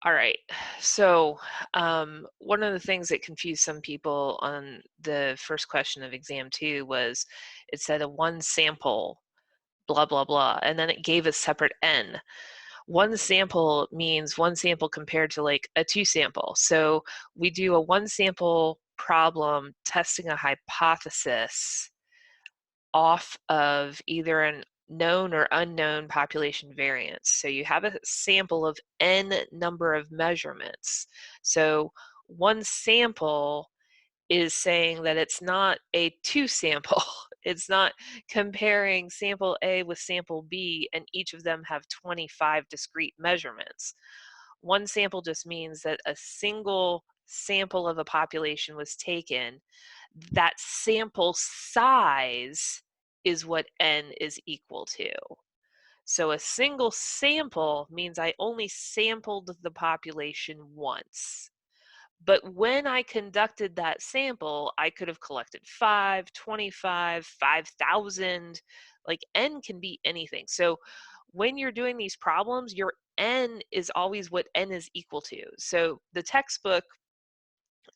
All right. So, one of the things that confused some people on the first question of exam two was it said a one sample, blah, blah, blah, and then it gave a separate N. One sample means one sample compared to like a two sample. So we do a one sample problem testing a hypothesis off of either an known or unknown population variance. So you have a sample of n number of measurements. So one sample is saying that it's not a two sample. It's not comparing sample A with sample B and each of them have 25 discrete measurements. One sample just means that a single sample of a population was taken. That sample size is what n is equal to. So a single sample means I only sampled the population once. But when I conducted that sample, I could have collected 5, 25, 5,000. Like n can be anything. So when you're doing these problems, your n is always what n is equal to. So the textbook,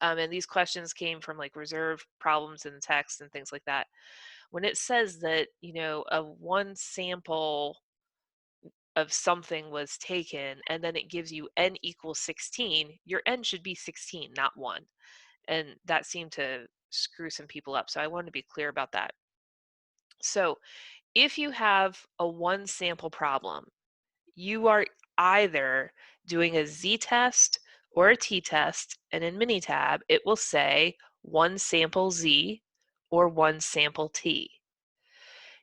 and these questions came from like reserved problems in the text and things like that. When it says that, a one sample of something was taken and then it gives you n equals 16, your n should be 16, not 1. And that seemed to screw some people up. So I want to be clear about that. So if you have a one sample problem, you are either doing a z-test or a t-test, and in Minitab, it will say one sample z or one sample t.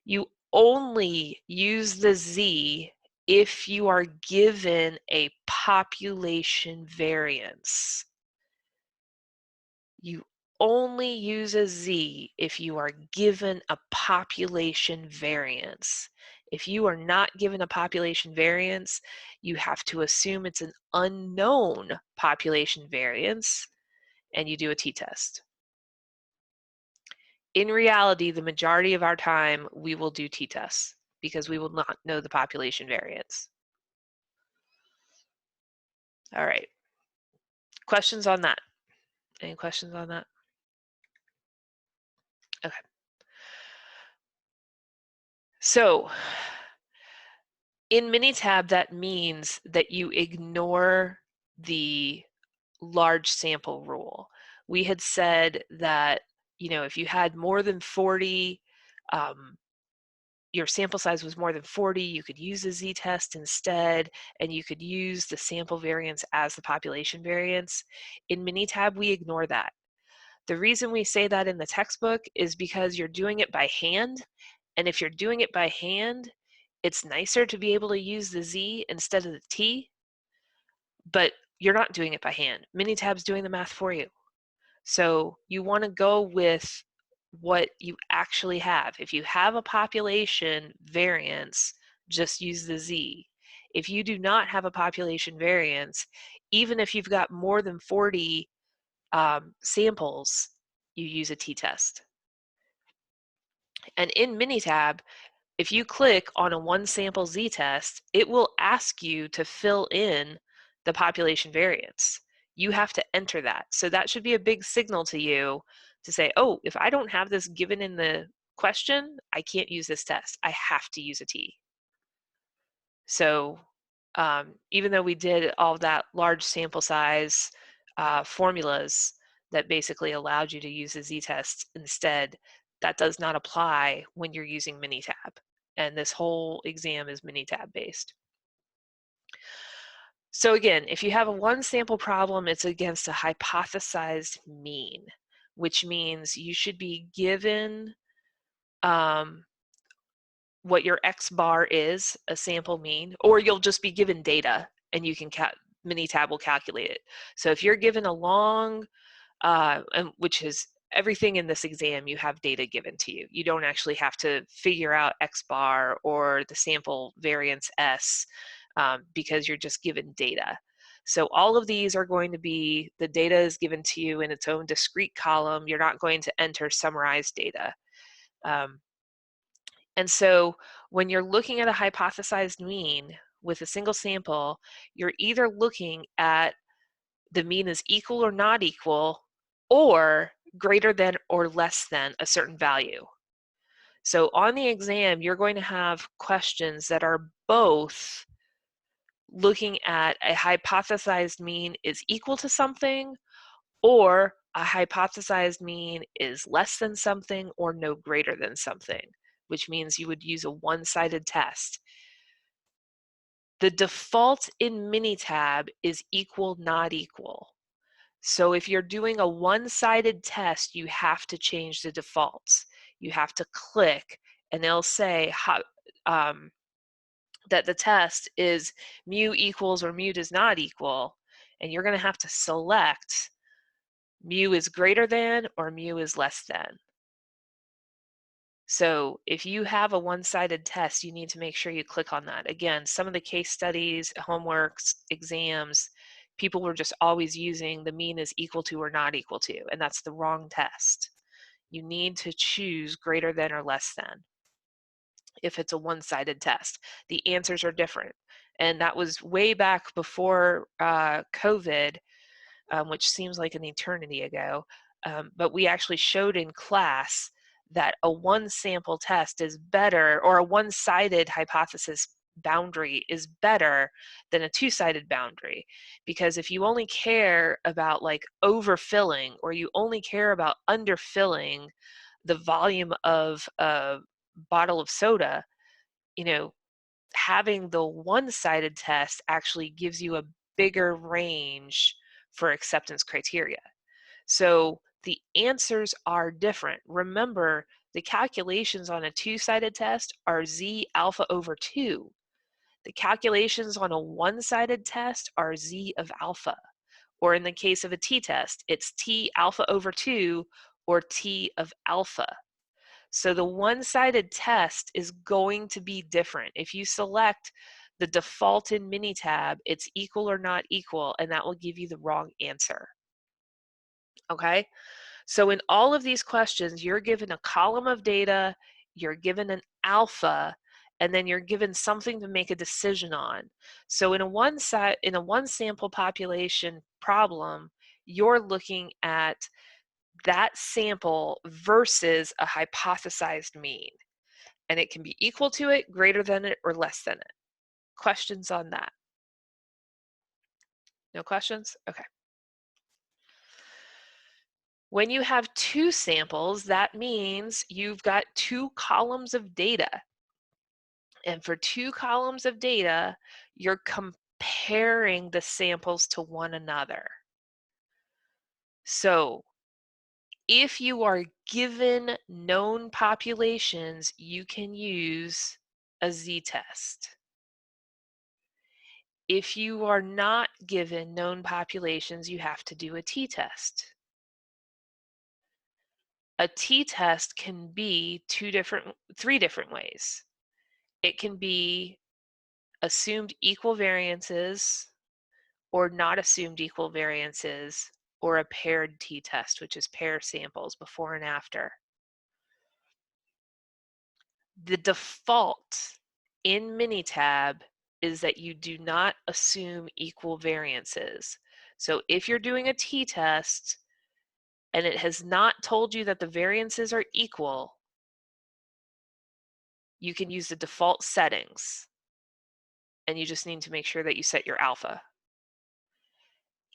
You only use the z if you are given a population variance. You only use a z if you are given a population variance. If you are not given a population variance, you have to assume it's an unknown population variance, and you do a t-test. In reality, the majority of our time, we will do t-tests because we will not know the population variance. All right. Questions on that? Any questions on that? Okay. So in Minitab, that means that you ignore the large sample rule. We had said that, if you had more than 40, your sample size was more than 40, you could use the z-test instead, and you could use the sample variance as the population variance. In Minitab, we ignore that. The reason we say that in the textbook is because you're doing it by hand, and if you're doing it by hand, it's nicer to be able to use the z instead of the t, but you're not doing it by hand. Minitab's doing the math for you. So you want to go with what you actually have. If you have a population variance, just use the z. If you do not have a population variance, even if you've got more than 40 samples, you use a t-test. And in Minitab, if you click on a one sample z-test, it will ask you to fill in the population variance. You have to enter that. So that should be a big signal to you to say, oh, if I don't have this given in the question, I can't use this test. I have to use a t. So even though we did all that large sample size formulas that basically allowed you to use the z-test instead, that does not apply when you're using Minitab. And this whole exam is Minitab based. So again, if you have a one sample problem, it's against a hypothesized mean, which means you should be given what your X bar is, a sample mean, or you'll just be given data and you can Minitab will calculate it. So if you're given a long, which is everything in this exam, you have data given to you. You don't actually have to figure out X bar or the sample variance S because you're just given data. So all of these are going to be, the data is given to you in its own discrete column. You're not going to enter summarized data. And so when you're looking at a hypothesized mean, with a single sample, you're either looking at the mean is equal or not equal, or greater than or less than a certain value. So on the exam, you're going to have questions that are both looking at a hypothesized mean is equal to something, or a hypothesized mean is less than something or no greater than something, which means you would use a one-sided test. The default in Minitab is equal, not equal. So if you're doing a one-sided test, you have to change the defaults. You have to click, and they'll say that the test is mu equals or mu does not equal, and you're going to have to select mu is greater than or mu is less than. So if you have a one-sided test, you need to make sure you click on that. Again, some of the case studies, homeworks, exams, people were just always using the mean is equal to or not equal to, and that's the wrong test. You need to choose greater than or less than if it's a one-sided test. The answers are different. And that was way back before COVID, which seems like an eternity ago. But we actually showed in class that a one sample test is better, or a one-sided hypothesis boundary is better than a two-sided boundary. Because if you only care about like overfilling, or you only care about underfilling the volume of a bottle of soda, you know, having the one-sided test actually gives you a bigger range for acceptance criteria. So the answers are different. Remember, the calculations on a two-sided test are z alpha over 2. The calculations on a one-sided test are z of alpha. Or in the case of a t-test, it's t alpha over 2 or t of alpha. So the one-sided test is going to be different. If you select the default in Minitab, it's equal or not equal, and that will give you the wrong answer. Okay? So in all of these questions, you're given a column of data, you're given an alpha, and then you're given something to make a decision on. So in a one sample population problem, you're looking at that sample versus a hypothesized mean. And it can be equal to it, greater than it, or less than it. Questions on that? No questions? Okay. When you have two samples, that means you've got two columns of data. And for two columns of data, you're comparing the samples to one another. So if you are given known populations, you can use a z-test. If you are not given known populations, you have to do a t-test. A t-test can be three different ways. It can be assumed equal variances, or not assumed equal variances, or a paired t-test, which is pair samples before and after. The default in Minitab is that you do not assume equal variances. So if you're doing a t-test and it has not told you that the variances are equal, you can use the default settings, and you just need to make sure that you set your alpha.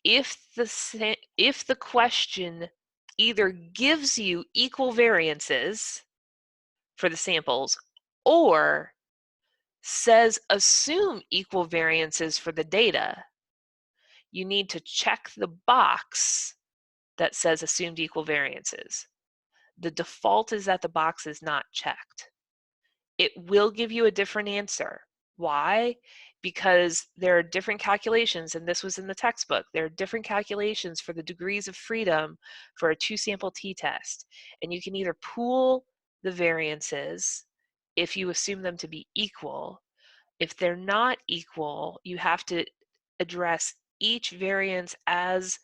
If the question either gives you equal variances for the samples or says assume equal variances for the data, you need to check the box that says assumed equal variances. The default is that the box is not checked. It will give you a different answer. Why? Because there are different calculations, and this was in the textbook. There are different calculations for the degrees of freedom for a two-sample t-test. And you can either pool the variances if you assume them to be equal. If they're not equal, you have to address each variance as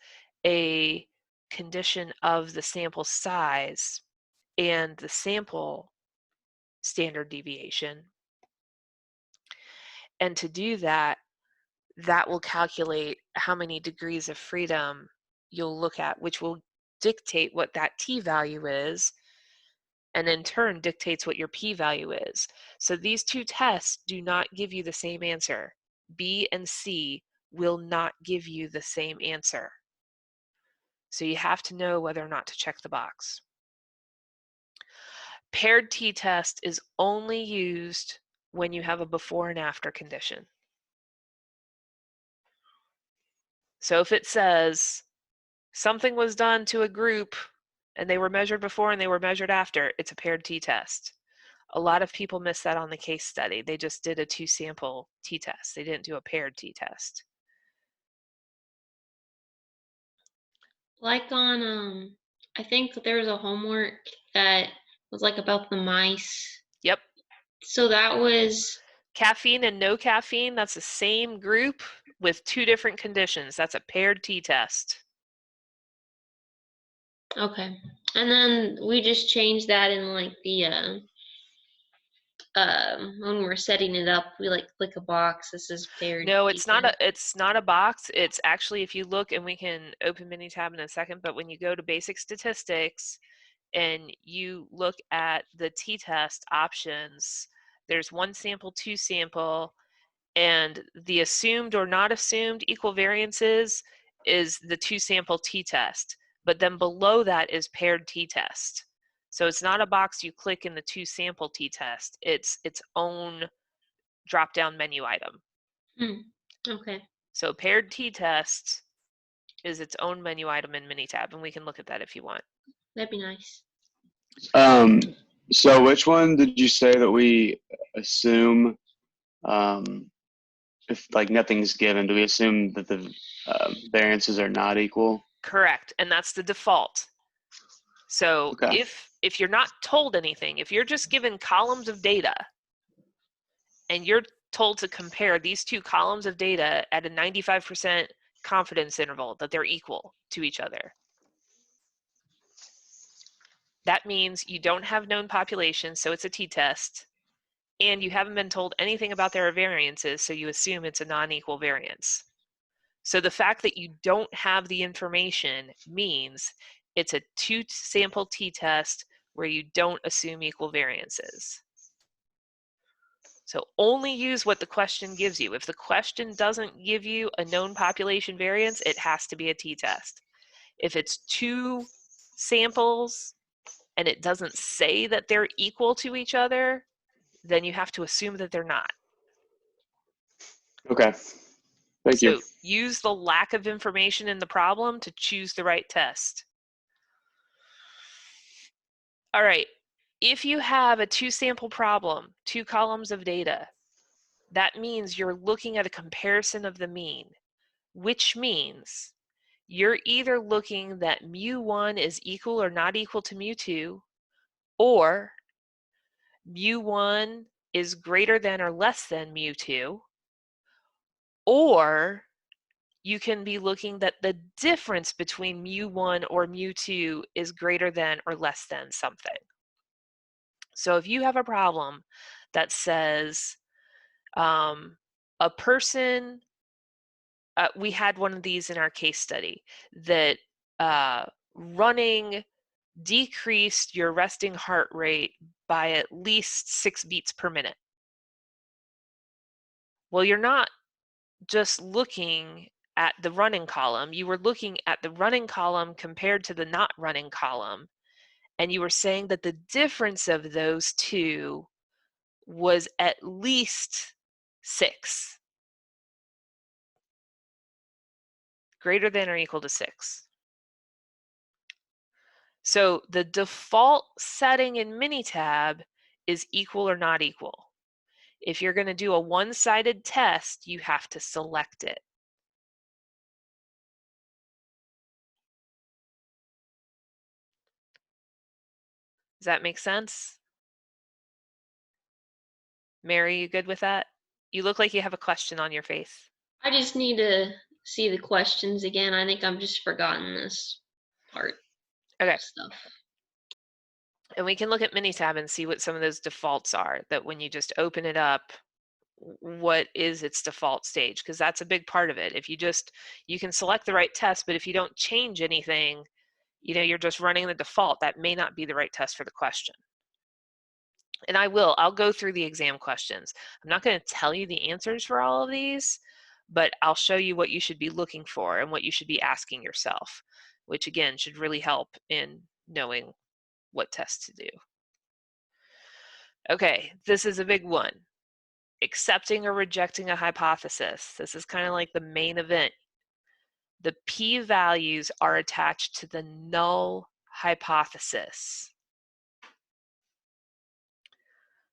a condition of the sample size and the sample standard deviation. And to do that, that will calculate how many degrees of freedom you'll look at, which will dictate what that t-value is, and in turn dictates what your p-value is. So these two tests do not give you the same answer. B and C will not give you the same answer. So you have to know whether or not to check the box. Paired t-test is only used when you have a before and after condition. So if it says something was done to a group and they were measured before and they were measured after, it's a paired t-test. A lot of people miss that on the case study. They just did a 2-sample t-test. They didn't do a paired t-test. Like on, I think there was a homework that was like about the mice. Yep. So that was Caffeine and no caffeine, that's the same group with 2 different conditions. That's a paired t-test. okay. And then we just changed that in like the when we're setting it up, we like click a box. This is paired No, t-test. it's not a box. It's actually, if you look, and we can open Minitab in a second, but when you go to basic statistics and you look at the t-test options, there's 1 sample, 2 sample, and the assumed or not assumed equal variances is the 2 sample t-test. But then below that is paired t-test. So it's not a box you click in the 2 sample t-test. It's its own drop-down menu item. Okay. So paired t-test is its own menu item in Minitab, and we can look at that if you want. That'd be nice. So which one did you say that we assume, if like nothing's given, do we assume that the variances are not equal? Correct, and that's the default. So Okay. if you're not told anything, if you're just given columns of data and you're told to compare these 2 columns of data at a 95% confidence interval that they're equal to each other, that means you don't have known populations, so it's a t-test, and you haven't been told anything about their variances, so you assume it's a non-equal variance. So the fact that you don't have the information means it's a 2-sample t-test where you don't assume equal variances. So only use what the question gives you. If the question doesn't give you a known population variance, it has to be a t-test. If it's 2 samples and it doesn't say that they're equal to each other, then you have to assume that they're not. Okay. Thank you. So use the lack of information in the problem to choose the right test. All right, if you have a 2-sample problem, 2 columns of data, that means you're looking at a comparison of the mean, which means you're either looking that mu1 is equal or not equal to mu2, or mu1 is greater than or less than mu2, or you can be looking that the difference between mu1 or mu2 is greater than or less than something. So if you have a problem that says a person, we had one of these in our case study, that running decreased your resting heart rate by at least 6 beats per minute. Well, you're not just looking at the running column, you were looking at the running column compared to the not running column, and you were saying that the difference of those 2 was at least 6. Greater than or equal to 6. So the default setting in Minitab is equal or not equal. If you're going to do a one-sided test, you have to select it. Does that make sense? Mary, you good with that? You look like you have a question on your face. I just need to see the questions again. I think I've just forgotten this part Okay. of stuff. And we can look at Minitab and see what some of those defaults are, that when you just open it up, what is its default stage, because that's a big part of it. If you can select the right test, but if you don't change anything, you're just running the default, that may not be the right test for the question. And I'll go through the exam questions. I'm not going to tell you the answers for all of these, but I'll show you what you should be looking for and what you should be asking yourself, which again should really help in knowing what tests to do. Okay, this is a big one. Accepting or rejecting a hypothesis. This is kind of like the main event. The p-values are attached to the null hypothesis.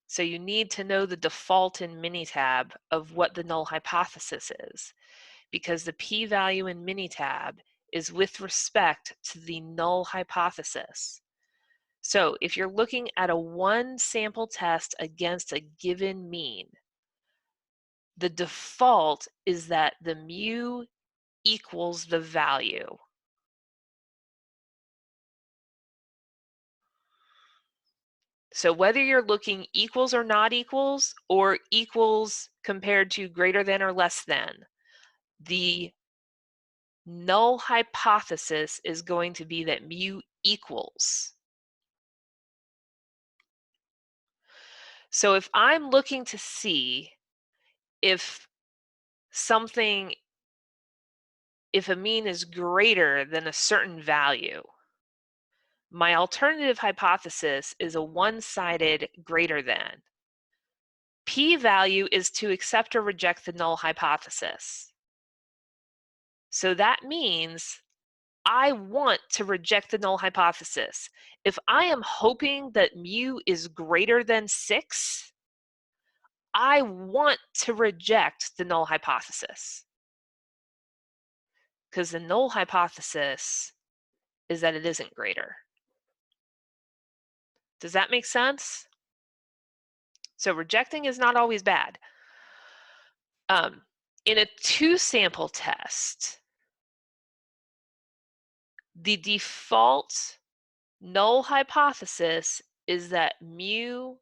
So you need to know the default in Minitab of what the null hypothesis is, because the p-value in Minitab is with respect to the null hypothesis. So if you're looking at a one sample test against a given mean, the default is that the mu equals the value. So whether you're looking equals or not equals, or equals compared to greater than or less than, the null hypothesis is going to be that mu equals. So if I'm looking to see if a mean is greater than a certain value, my alternative hypothesis is a one-sided greater than. P-value is to accept or reject the null hypothesis. So that means I want to reject the null hypothesis. If I am hoping that mu is greater than 6, I want to reject the null hypothesis, because the null hypothesis is that it isn't greater. Does that make sense? So rejecting is not always bad. In a two-sample test, the default null hypothesis is that mu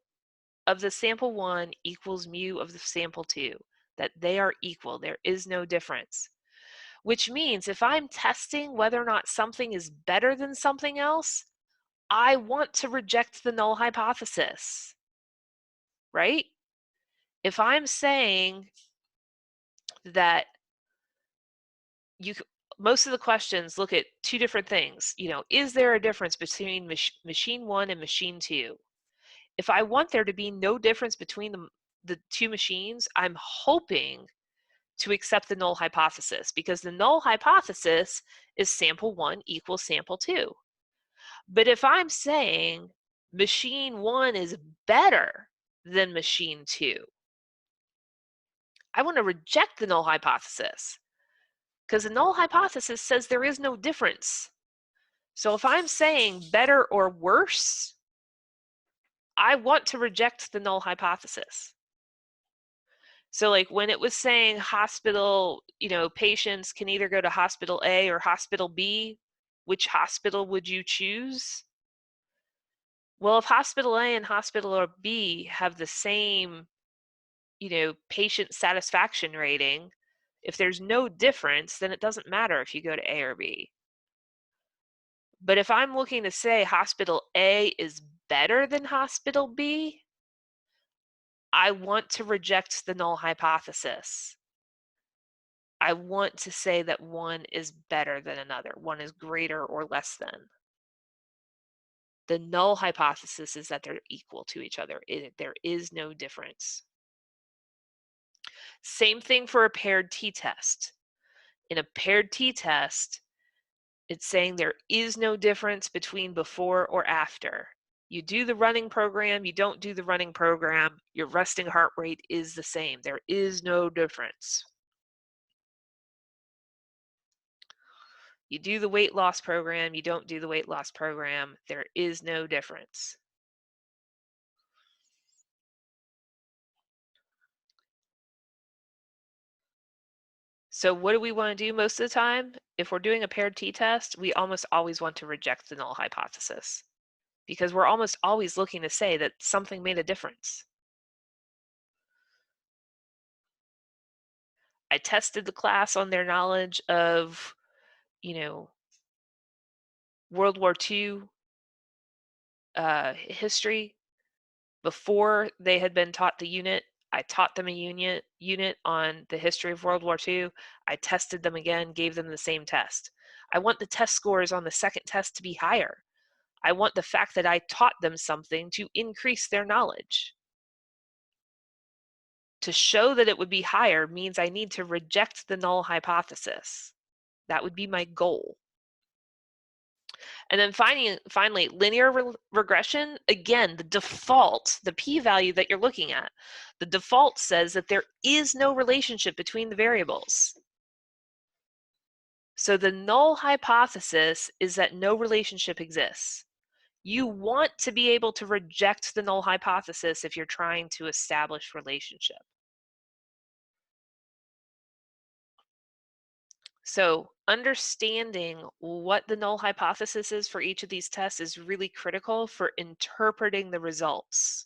of the sample 1 equals mu of the sample 2, that they are equal. There is no difference. Which means if I'm testing whether or not something is better than something else, I want to reject the null hypothesis, right? If I'm saying that most of the questions look at two different things, is there a difference between machine 1 and machine 2? If I want there to be no difference between the two machines, I'm hoping to accept the null hypothesis, because the null hypothesis is sample 1 equals sample 2. But if I'm saying machine 1 is better than machine 2, I want to reject the null hypothesis, because the null hypothesis says there is no difference. So if I'm saying better or worse, I want to reject the null hypothesis. So like when it was saying hospital, patients can either go to hospital A or hospital B, which hospital would you choose? Well, if hospital A and hospital B have the same, patient satisfaction rating, if there's no difference, then it doesn't matter if you go to A or B. But if I'm looking to say hospital A is better than hospital B, I want to reject the null hypothesis. I want to say that one is better than another. One is greater or less than. The null hypothesis is that they're equal to each other. There is no difference. Same thing for a paired t-test. In a paired t-test, it's saying there is no difference between before or after. You do the running program, you don't do the running program, your resting heart rate is the same. There is no difference. You do the weight loss program, you don't do the weight loss program, there is no difference. So what do we want to do most of the time? If we're doing a paired t-test, we almost always want to reject the null hypothesis, because we're almost always looking to say that something made a difference. I tested the class on their knowledge of, World War II history before they had been taught the unit. I taught them a unit on the history of World War II. I tested them again, gave them the same test. I want the test scores on the second test to be higher. I want the fact that I taught them something to increase their knowledge. To show that it would be higher means I need to reject the null hypothesis. That would be my goal. And then finally, linear regression, again, the default, the p-value that you're looking at, the default says that there is no relationship between the variables. So the null hypothesis is that no relationship exists. You want to be able to reject the null hypothesis if you're trying to establish relationship. So understanding what the null hypothesis is for each of these tests is really critical for interpreting the results.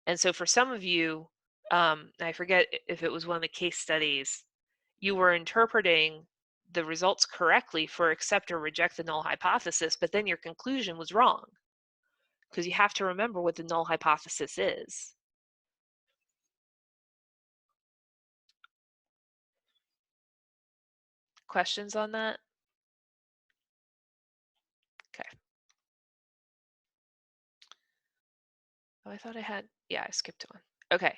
And so for some of you, I forget if it was one of the case studies, you were interpreting the results correctly for accept or reject the null hypothesis, but then your conclusion was wrong, because you have to remember what the null hypothesis is. Questions on that? Okay. Oh, I thought I had, yeah, I skipped one. Okay.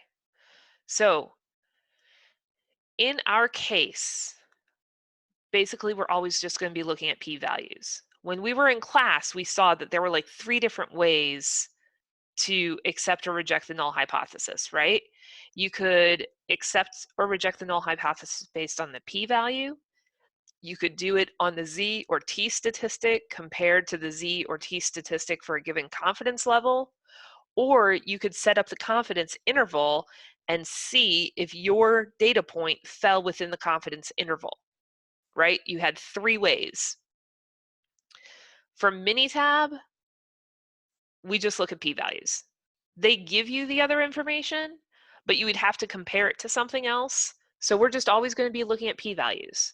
So in our case, basically we're always just going to be looking at p-values. When we were in class, we saw that there were like 3 different ways to accept or reject the null hypothesis, right? You could accept or reject the null hypothesis based on the p-value. You could do it on the z or t statistic compared to the z or t statistic for a given confidence level, or you could set up the confidence interval and see if your data point fell within the confidence interval, right? You had 3 ways. For Minitab, we just look at p-values. They give you the other information, but you would have to compare it to something else. So we're just always going to be looking at p-values.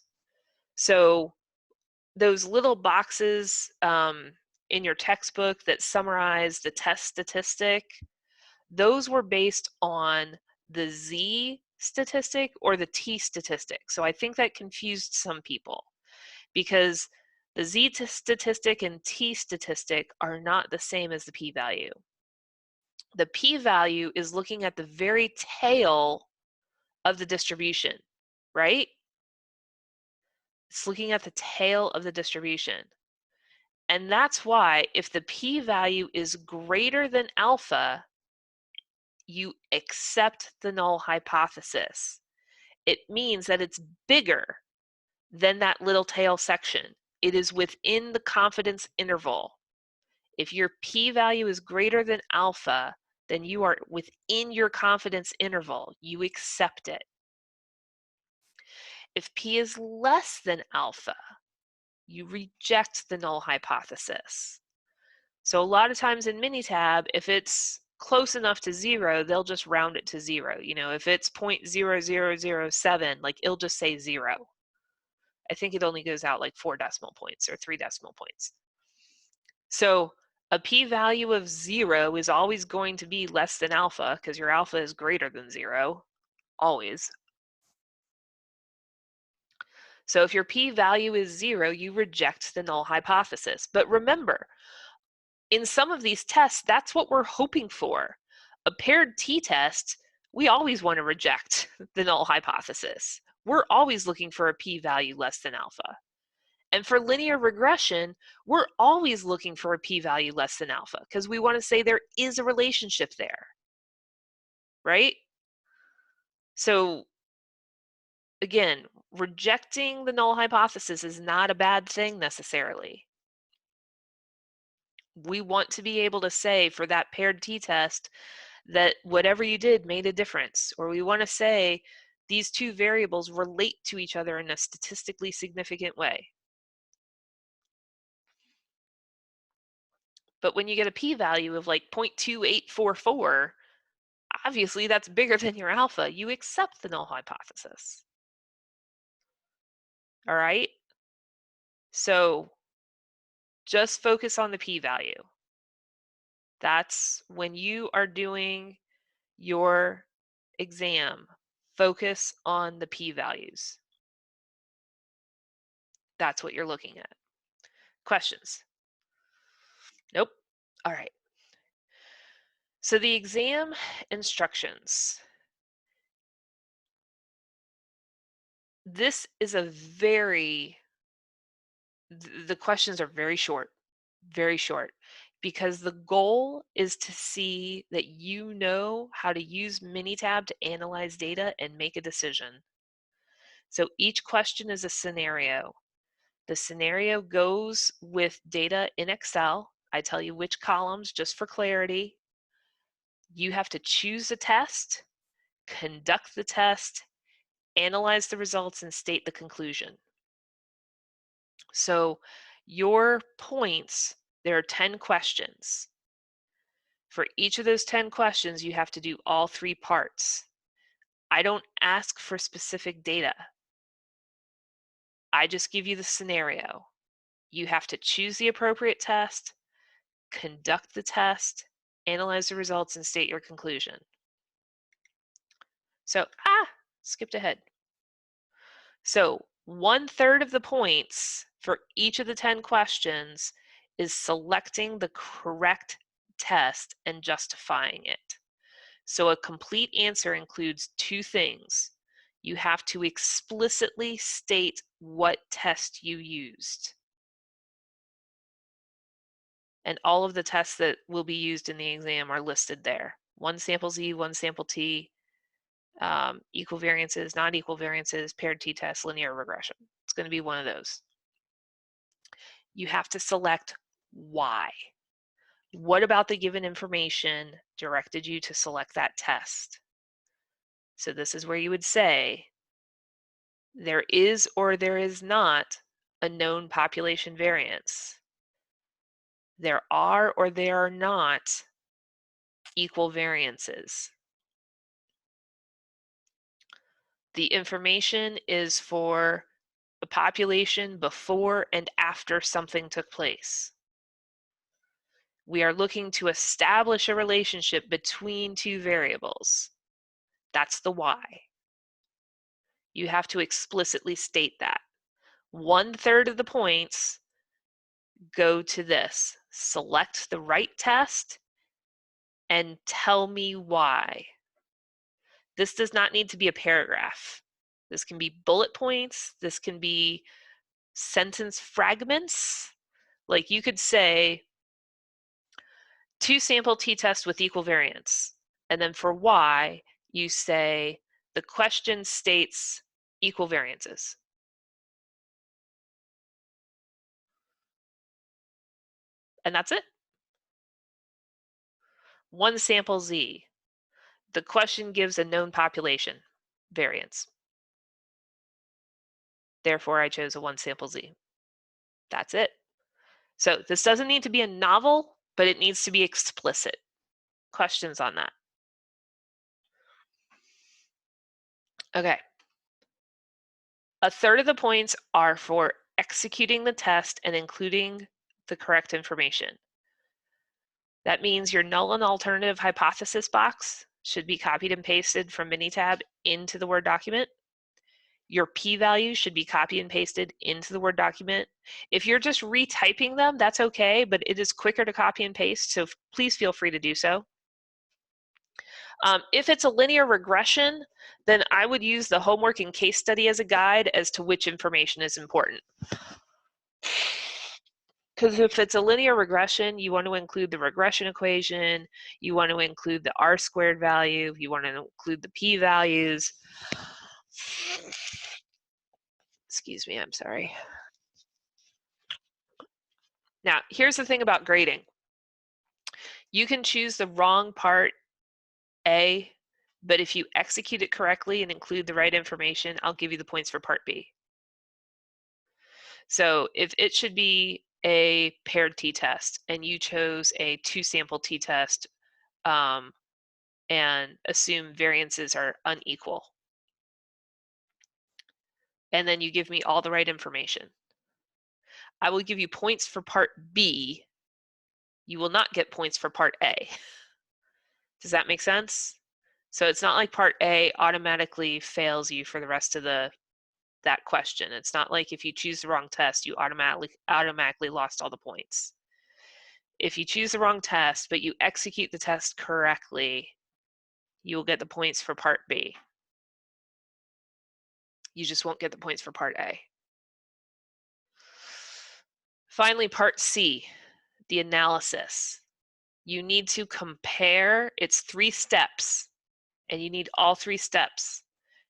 So those little boxes in your textbook that summarize the test statistic, those were based on the z statistic or the t statistic. So I think that confused some people, because the z statistic and t statistic are not the same as the p-value. The p-value is looking at the very tail of the distribution, right? It's looking at the tail of the distribution. And that's why if the p-value is greater than alpha, you accept the null hypothesis. It means that it's bigger than that little tail section. It is within the confidence interval. If your p-value is greater than alpha, then you are within your confidence interval. You accept it. If p is less than alpha, you reject the null hypothesis. So a lot of times in Minitab, if it's close enough to 0, they'll just round it to 0. You know, if it's 0.0007, like it'll just say 0. I think it only goes out like 4 decimal points or 3 decimal points. So a p-value of 0 is always going to be less than alpha, because your alpha is greater than 0, always. So if your p-value is 0, you reject the null hypothesis. But remember, in some of these tests, that's what we're hoping for. A paired t-test, we always want to reject the null hypothesis. We're always looking for a p-value less than alpha. And for linear regression, we're always looking for a p-value less than alpha, because we want to say there is a relationship there, right? So again, rejecting the null hypothesis is not a bad thing necessarily. We want to be able to say for that paired t-test that whatever you did made a difference, or we want to say these 2 variables relate to each other in a statistically significant way. But when you get a p-value of like 0.2844, obviously that's bigger than your alpha. You accept the null hypothesis. All right? So just focus on the p-value. That's when you are doing your exam, focus on the p-values. That's what you're looking at. Questions? Nope. All right. So the exam instructions. This is a the questions are very short, because the goal is to see that you know how to use Minitab to analyze data and make a decision. So each question is a scenario. The scenario goes with data in Excel. I tell you which columns just for clarity. You have to choose a test, conduct the test, analyze the results, and state the conclusion. So your points, there are 10 questions. For each of those 10 questions, you have to do all 3 parts. I don't ask for specific data. I just give you the scenario. You have to choose the appropriate test, conduct the test, analyze the results, and state your conclusion. So, skipped ahead. So 1/3 of the points for each of the 10 questions is selecting the correct test and justifying it. So a complete answer includes 2 things. You have to explicitly state what test you used. And all of the tests that will be used in the exam are listed there. 1 sample Z, 1 sample T, equal variances, non-equal variances, paired t-test, linear regression. It's going to be one of those. You have to select why. What about the given information directed you to select that test? So this is where you would say, there is or there is not a known population variance. There are or there are not equal variances. The information is for a population before and after something took place. We are looking to establish a relationship between 2 variables. That's the why. You have to explicitly state that. 1/3 of the points go to this. Select the right test and tell me why. This does not need to be a paragraph. This can be bullet points. This can be sentence fragments. Like you could say, 2 sample t-tests with equal variance. And then for why, you say, the question states equal variances. And that's it. 1 sample Z. The question gives a known population variance. Therefore, I chose a 1 sample Z. That's it. So this doesn't need to be a novel, but it needs to be explicit. Questions on that? Okay. 1/3 of the points are for executing the test and including the correct information. That means your null and alternative hypothesis box should be copied and pasted from Minitab into the Word document. Your p-value should be copied and pasted into the Word document. If you're just retyping them, that's okay, but it is quicker to copy and paste, so please feel free to do so. If it's a linear regression, then I would use the homework and case study as a guide as to which information is important. Because if it's a linear regression, you want to include the regression equation, you want to include the R-squared value, you want to include the p-values. Excuse me, I'm sorry. Now, here's the thing about grading. You can choose the wrong part A, but if you execute it correctly and include the right information, I'll give you the points for part B. So if it should be a paired t-test and you chose a 2 sample t-test and assume variances are unequal. And then you give me all the right information. I will give you points for part B. You will not get points for part A. Does that make sense? So it's not like part A automatically fails you for the rest of that question. It's not like if you choose the wrong test, you automatically lost all the points. If you choose the wrong test, but you execute the test correctly, you will get the points for part B. You just won't get the points for part A. Finally, part C, the analysis. You need to compare, it's 3 steps, and you need all 3 steps.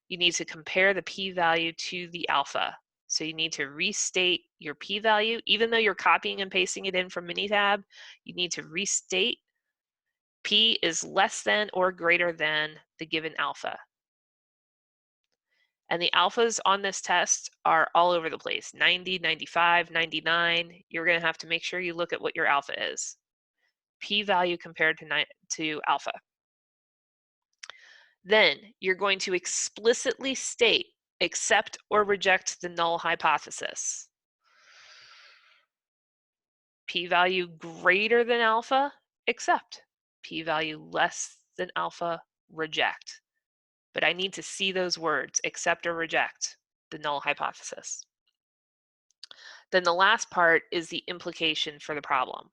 You need to compare the p-value to the alpha. So you need to restate your p-value. Even though you're copying and pasting it in from Minitab, you need to restate p is less than or greater than the given alpha. And the alphas on this test are all over the place, 90, 95, 99. You're going to have to make sure you look at what your alpha is. P-value compared to alpha. Then you're going to explicitly state, accept or reject the null hypothesis. P-value greater than alpha, accept. P-value less than alpha, reject. But I need to see those words, accept or reject the null hypothesis. Then the last part is the implication for the problem.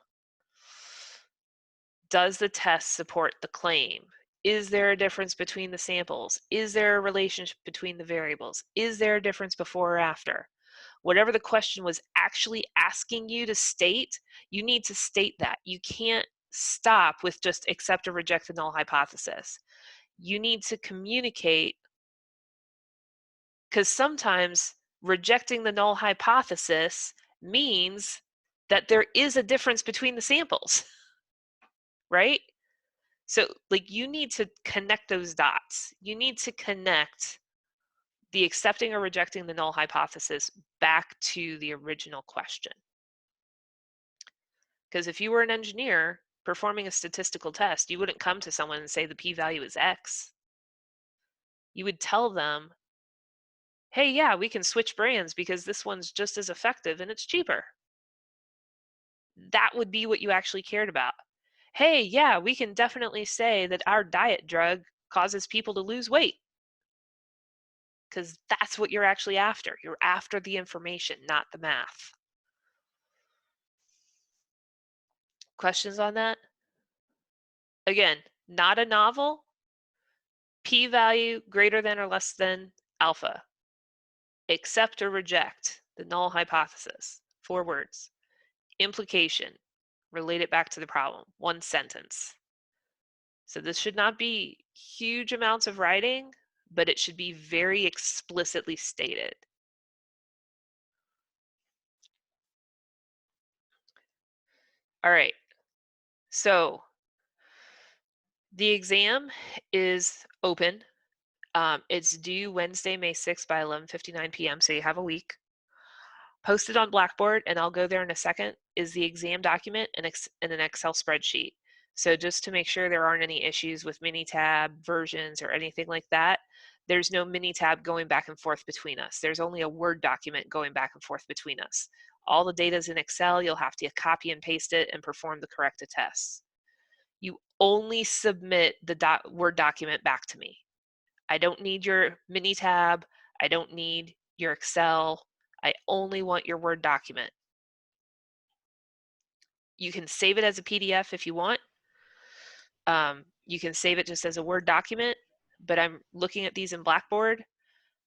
Does the test support the claim? Is there a difference between the samples? Is there a relationship between the variables? Is there a difference before or after? Whatever the question was actually asking you to state, you need to state that. You can't stop with just accept or reject the null hypothesis. You need to communicate, because sometimes rejecting the null hypothesis means that there is a difference between the samples, right? So like you need to connect those dots. You need to connect the accepting or rejecting the null hypothesis back to the original question. Because if you were an engineer performing a statistical test, you wouldn't come to someone and say the p-value is X. You would tell them, hey, yeah, we can switch brands because this one's just as effective and it's cheaper. That would be what you actually cared about. Hey, yeah, we can definitely say that our diet drug causes people to lose weight. Because that's what you're actually after. You're after the information, not the math. Questions on that? Again, not a novel. P-value greater than or less than alpha. Accept or reject the null hypothesis. 4 words. Implication. Relate it back to the problem. 1 sentence. So this should not be huge amounts of writing, but it should be very explicitly stated. All right. So the exam is open. It's due Wednesday, May 6th by 11:59 p.m. So you have a week. Posted on Blackboard, and I'll go there in a second, is the exam document and an Excel spreadsheet. So just to make sure there aren't any issues with Minitab versions or anything like that, there's no Minitab going back and forth between us. There's only a Word document going back and forth between us. All the data's in Excel. You'll have to copy and paste it and perform the corrected tests. You only submit the Word document back to me. I don't need your Minitab. I don't need your Excel. I only want your Word document. You can save it as a PDF if you want. You can save it just as a Word document, but I'm looking at these in Blackboard,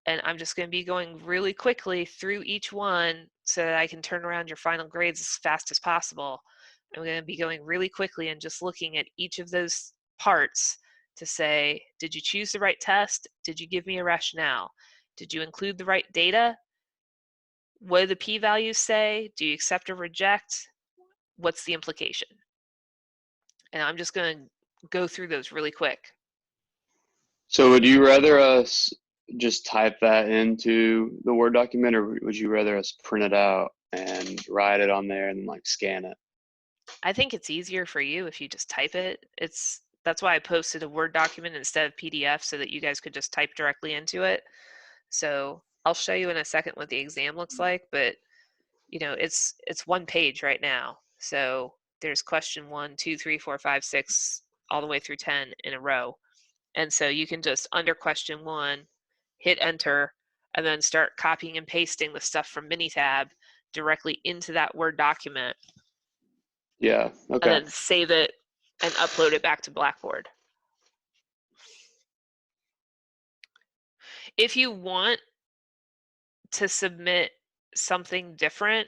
and I'm just going to be going really quickly through each one so that I can turn around your final grades as fast as possible. I'm going to be going really quickly and just looking at each of those parts to say, did you choose the right test? Did you give me a rationale? Did you include the right data? What do the p-values say? Do you accept or reject? What's the implication? And I'm just going to go through those really quick. So would you rather us just type that into the Word document, or would you rather us print it out and write it on there and like scan it? I think it's easier for you if you just type it. That's why I posted a Word document instead of PDF so that you guys could just type directly into it. So I'll show you in a second what the exam looks like, but you know, it's one page right now. So there's question 1, 2, 3, 4, 5, 6, all the way through 10 in a row. And so you can just under question 1, hit enter, and then start copying and pasting the stuff from Minitab directly into that Word document. Yeah, And okay. then save it and upload it back to Blackboard. If you want to submit something different,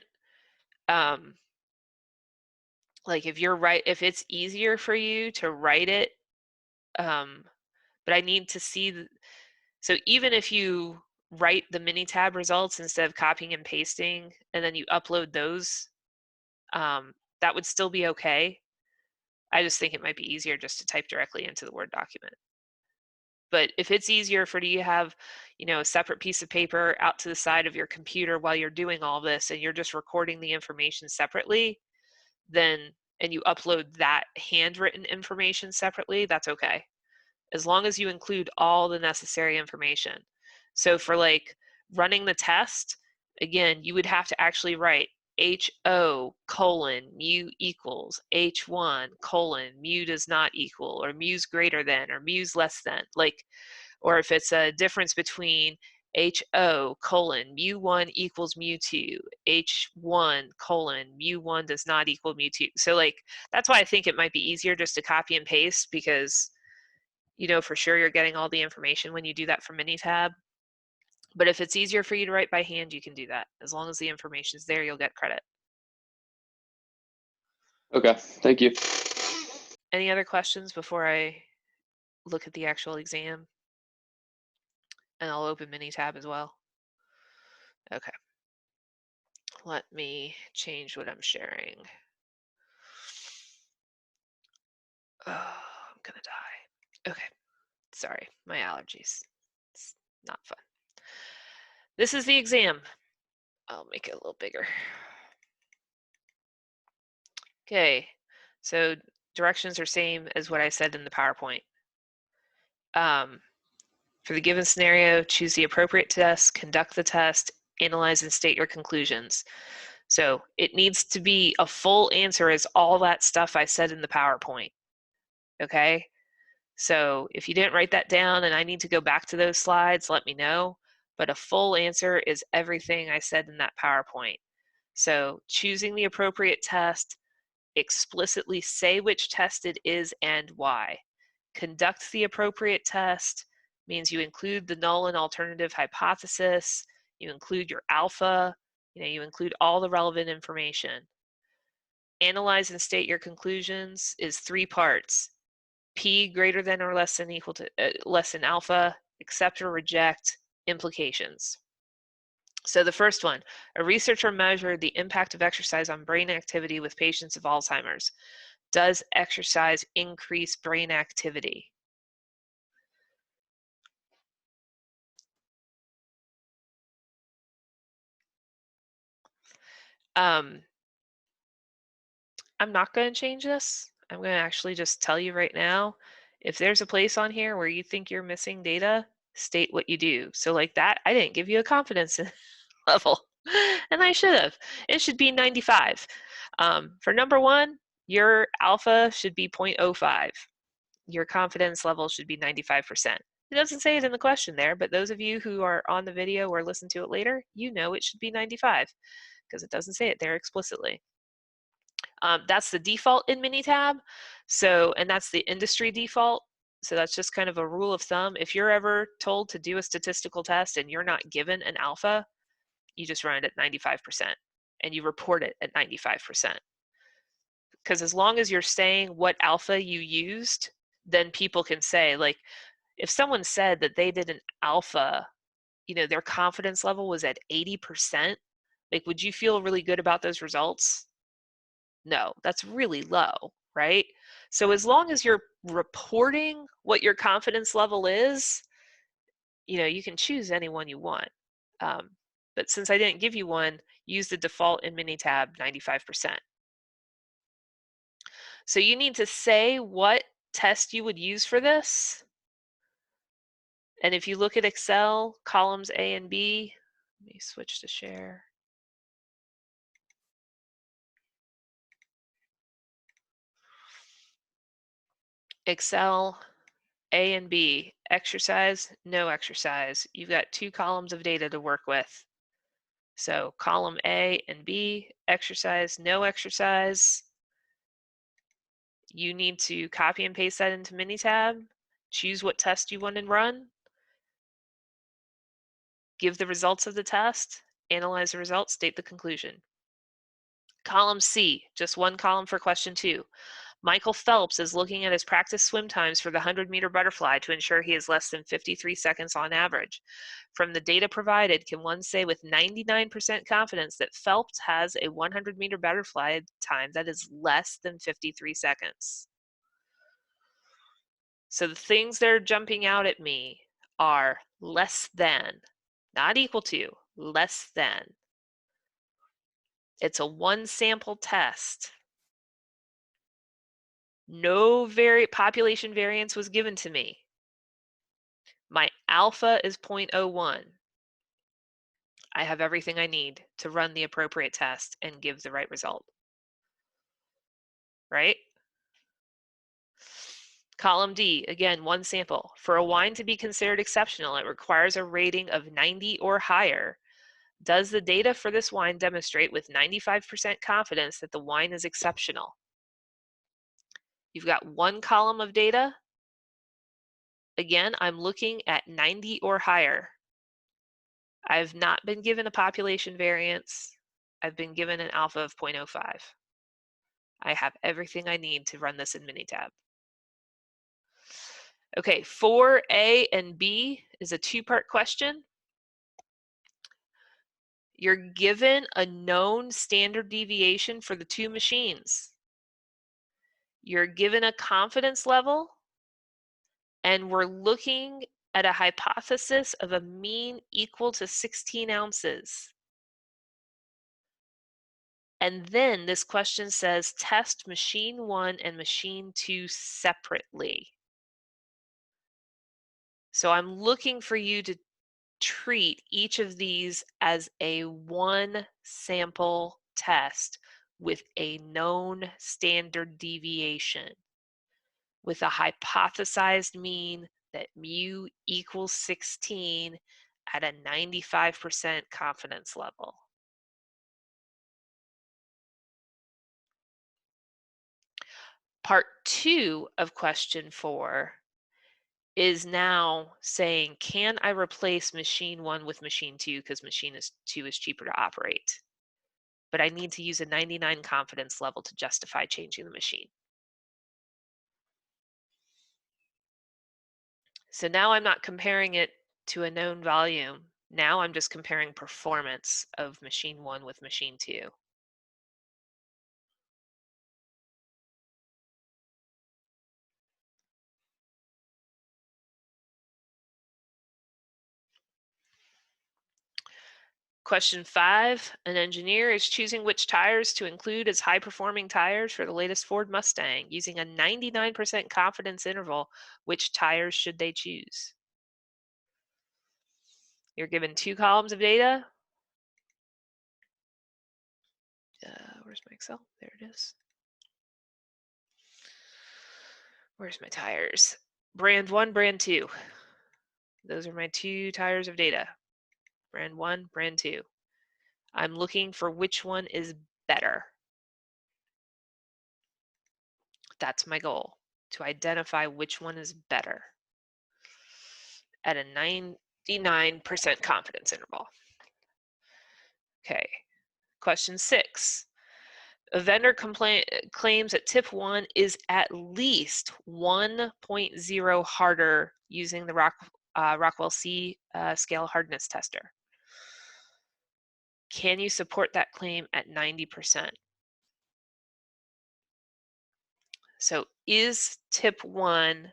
like if it's easier for you to write it, but I need to see, so even if you write the Minitab results instead of copying and pasting, and then you upload those, that would still be okay. I just think it might be easier just to type directly into the Word document. But if it's easier for you to have, you know, a separate piece of paper out to the side of your computer while you're doing all this and you're just recording the information separately, then, and you upload that handwritten information separately, that's okay. As long as you include all the necessary information. So for like running the test, again, you would have to actually write HO colon mu equals H1 colon mu does not equal, or mu's greater than, or mu's less than, like, or if it's a difference between HO colon mu1 equals mu2, H1 colon mu1 does not equal mu2. So like, that's why I think it might be easier just to copy and paste, because you know for sure you're getting all the information when you do that from Minitab. But if it's easier for you to write by hand, you can do that. As long as the information's there, you'll get credit. Okay, thank you. Any other questions before I look at the actual exam? And I'll open Minitab as well. Okay. Let me change what I'm sharing. Oh, I'm gonna die. Okay. Sorry, my allergies. It's not fun. This is the exam. I'll make it a little bigger. Okay, so directions are same as what I said in the PowerPoint. For the given scenario, choose the appropriate test, conduct the test, analyze and state your conclusions. So it needs to be a full answer as all that stuff I said in the PowerPoint. Okay, so if you didn't write that down and I need to go back to those slides, let me know. But a full answer is everything I said in that PowerPoint. So choosing the appropriate test, explicitly say which test it is and why. Conduct the appropriate test means you include the null and alternative hypothesis, you include your alpha, you include all the relevant information. Analyze and state your conclusions is 3 parts. P greater than or less than equal to less than alpha, accept or reject, implications. So the first one, a researcher measured the impact of exercise on brain activity with patients of Alzheimer's. Does exercise increase brain activity? I'm not going to change this. I'm going to actually just tell you right now, if there's a place on here where you think you're missing data, state what you do. So like that, I didn't give you a confidence level, and I should have. It should be 95. For number 1, your alpha should be 0.05. Your confidence level should be 95%. It doesn't say it in the question there, but those of you who are on the video or listen to it later, you know it should be 95 because it doesn't say it there explicitly. That's the default in Minitab. So, and that's the industry default. So that's just kind of a rule of thumb. If you're ever told to do a statistical test and you're not given an alpha, you just run it at 95% and you report it at 95%. Because as long as you're saying what alpha you used, then people can say, like, if someone said that they did an alpha, their confidence level was at 80%, like, would you feel really good about those results? No, that's really low, right? So as long as you're reporting what your confidence level is, you can choose any one you want. But since I didn't give you one, use the default in Minitab 95%. So you need to say what test you would use for this, and if you look at Excel, columns A and B, let me switch to share. Excel, A and B, exercise, no exercise. You've got 2 columns of data to work with. So column A and B, exercise, no exercise. You need to copy and paste that into Minitab, choose what test you want to run, give the results of the test, analyze the results, state the conclusion. Column C, just one column for question 2. Michael Phelps is looking at his practice swim times for the 100-meter butterfly to ensure he is less than 53 seconds on average. From the data provided, can one say with 99% confidence that Phelps has a 100-meter butterfly time that is less than 53 seconds? So the things that are jumping out at me are less than, not equal to, less than. It's a one sample test. No population variance was given to me. My alpha is 0.01. I have everything I need to run the appropriate test and give the right result. Right? Column D, again, one sample. For a wine to be considered exceptional, it requires a rating of 90 or higher. Does the data for this wine demonstrate with 95% confidence that the wine is exceptional? You've got one column of data. Again, I'm looking at 90 or higher. I've not been given a population variance. I've been given an alpha of 0.05. I have everything I need to run this in Minitab. Okay, 4A and B is a two-part question. You're given a known standard deviation for the two machines. You're given a confidence level, and we're looking at a hypothesis of a mean equal to 16 ounces. And then this question says test machine 1 and machine 2 separately. So I'm looking for you to treat each of these as a one sample test with a known standard deviation with a hypothesized mean that mu equals 16 at a 95% confidence level. Part 2 of question 4 is now saying, can I replace machine 1 with machine 2 because machine 2 is cheaper to operate? But I need to use a 99 confidence level to justify changing the machine. So now I'm not comparing it to a known volume. Now I'm just comparing performance of machine 1 with machine 2. Question 5, an engineer is choosing which tires to include as high-performing tires for the latest Ford Mustang. Using a 99% confidence interval, which tires should they choose? You're given 2 columns of data. Where's my Excel? There it is. Where's my tires? Brand 1, brand 2. Those are my 2 tires of data. Brand 1, brand 2. I'm looking for which one is better. That's my goal, to identify which one is better at a 99% confidence interval. Okay, question 6. A vendor claims that tip 1 is at least 1.0 harder using the Rockwell C scale hardness tester. Can you support that claim at 90%? So is tip 1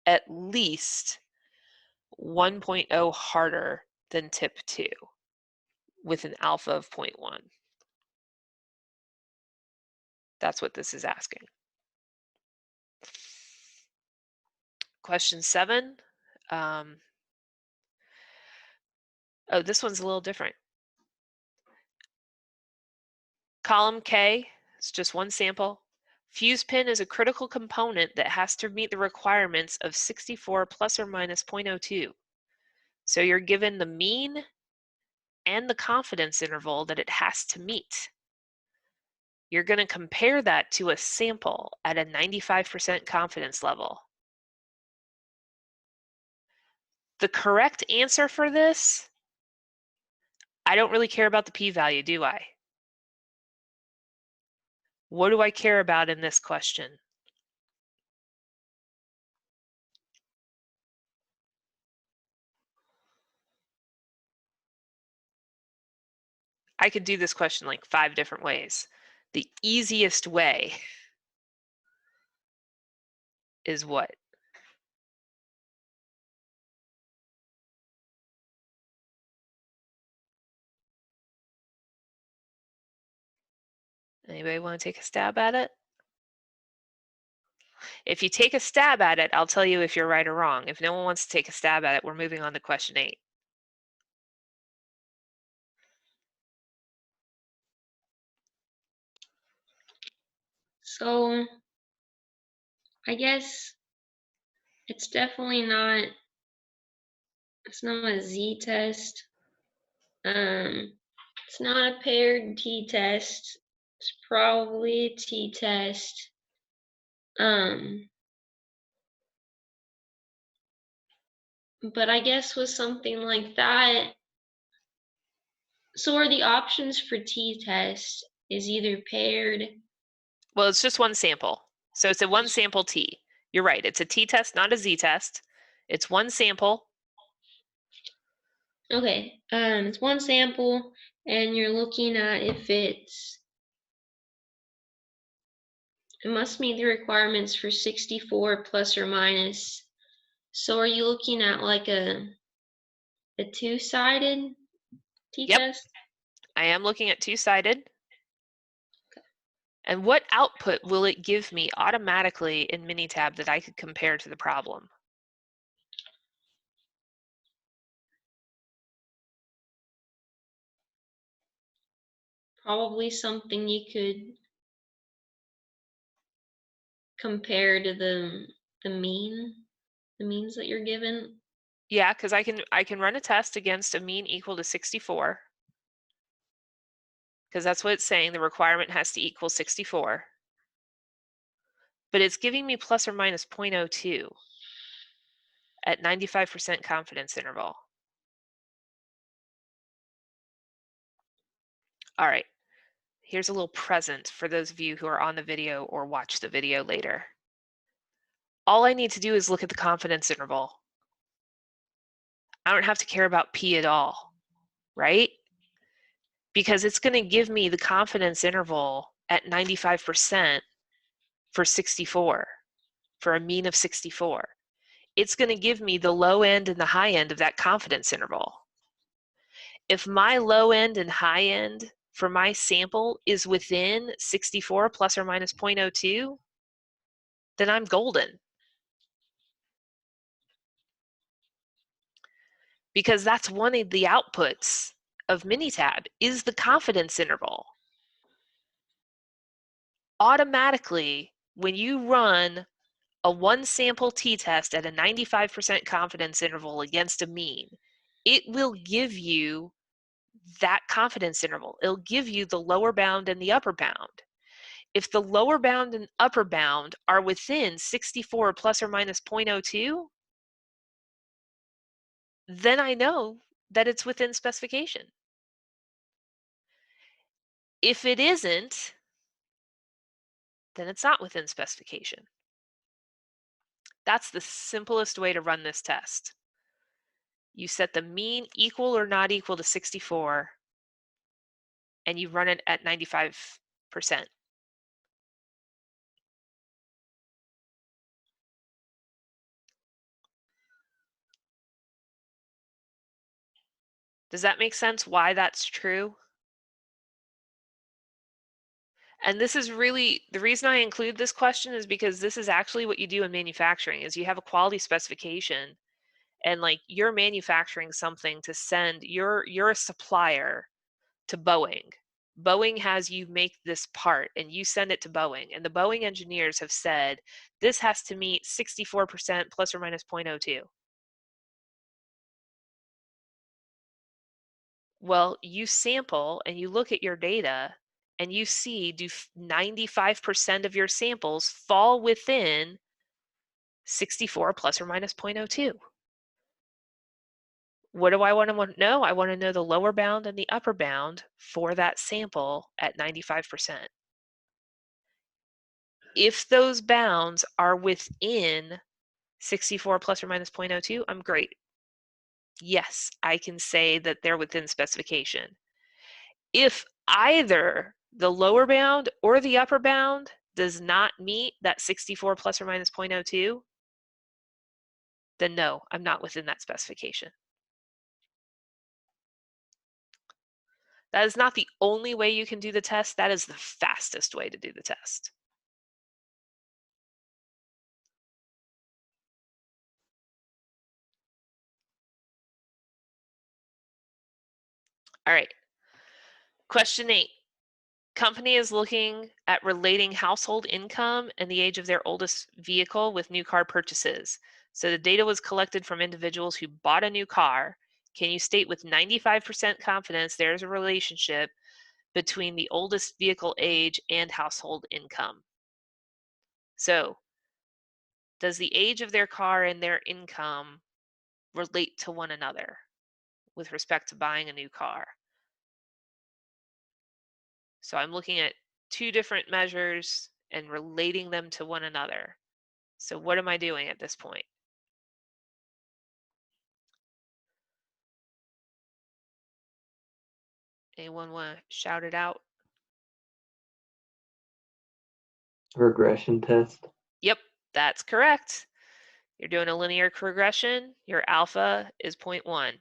at least 1.0 harder than tip 2 with an alpha of 0.1? That's what this is asking. Question 7. Oh, this one's a little different. Column K, it's just one sample. Fuse pin is a critical component that has to meet the requirements of 64 plus or minus 0.02. So you're given the mean and the confidence interval that it has to meet. You're going to compare that to a sample at a 95% confidence level. The correct answer for this, I don't really care about the p-value, do I? What do I care about in this question? I could do this question like 5 different ways. The easiest way is what? Anybody want to take a stab at it? If you take a stab at it, I'll tell you if you're right or wrong. If no one wants to take a stab at it, we're moving on to question 8. So I guess it's definitely not, it's not a z-test. It's not a paired t-test. It's probably a t-test. But I guess with something like that, so are the options for t-test is either paired? Well, it's just one sample. So it's a one sample t. You're right. It's a t-test, not a z-test. It's one sample. Okay, it's one sample, and you're looking at if it must meet the requirements for 64 plus or minus. So are you looking at like a two-sided t-test? I am looking at two-sided. And what output will it give me automatically in Minitab that I could compare to the problem? Probably something you could compare to the means that you're given. Yeah, because I can run a test against a mean equal to 64. Because that's what it's saying, the requirement has to equal 64. But it's giving me plus or minus 0.02 at 95% confidence interval. All right, here's a little present for those of you who are on the video or watch the video later. All I need to do is look at the confidence interval. I don't have to care about P at all, right? Because it's going to give me the confidence interval at 95% for 64, for a mean of 64. It's going to give me the low end and the high end of that confidence interval. If my low end and high end for my sample is within 64 plus or minus 0.02, then I'm golden. Because that's one of the outputs of Minitab is the confidence interval. Automatically, when you run a one sample t-test at a 95% confidence interval against a mean, it will give you that confidence interval. It'll give you the lower bound and the upper bound. If the lower bound and upper bound are within 64 plus or minus 0.02, then I know that it's within specification. If it isn't, then it's not within specification. That's the simplest way to run this test. You set the mean equal or not equal to 64, and you run it at 95%. Does that make sense why that's true? And this is really, the reason I include this question is because this is actually what you do in manufacturing is you have a quality specification and like you're manufacturing something to send, you're a supplier to Boeing. Boeing has you make this part and you send it to Boeing, and the Boeing engineers have said this has to meet 64% plus or minus 0.02. Well, you sample and you look at your data and you see, do 95% of your samples fall within 64 plus or minus 0.02? What do I want to know? I want to know the lower bound and the upper bound for that sample at 95%. If those bounds are within 64 plus or minus 0.02, I'm great. Yes, I can say that they're within specification. If either the lower bound or the upper bound does not meet that 64 plus or minus 0.02, then no, I'm not within that specification. That is not the only way you can do the test. That is the fastest way to do the test. All right. Question 8. Company is looking at relating household income and the age of their oldest vehicle with new car purchases. So the data was collected from individuals who bought a new car. Can you state with 95% confidence there's a relationship between the oldest vehicle age and household income? So does the age of their car and their income relate to one another with respect to buying a new car? So I'm looking at two different measures and relating them to one another. So what am I doing at this point? Anyone want to shout it out? Regression test. Yep, that's correct. You're doing a linear regression. Your alpha is 0.1.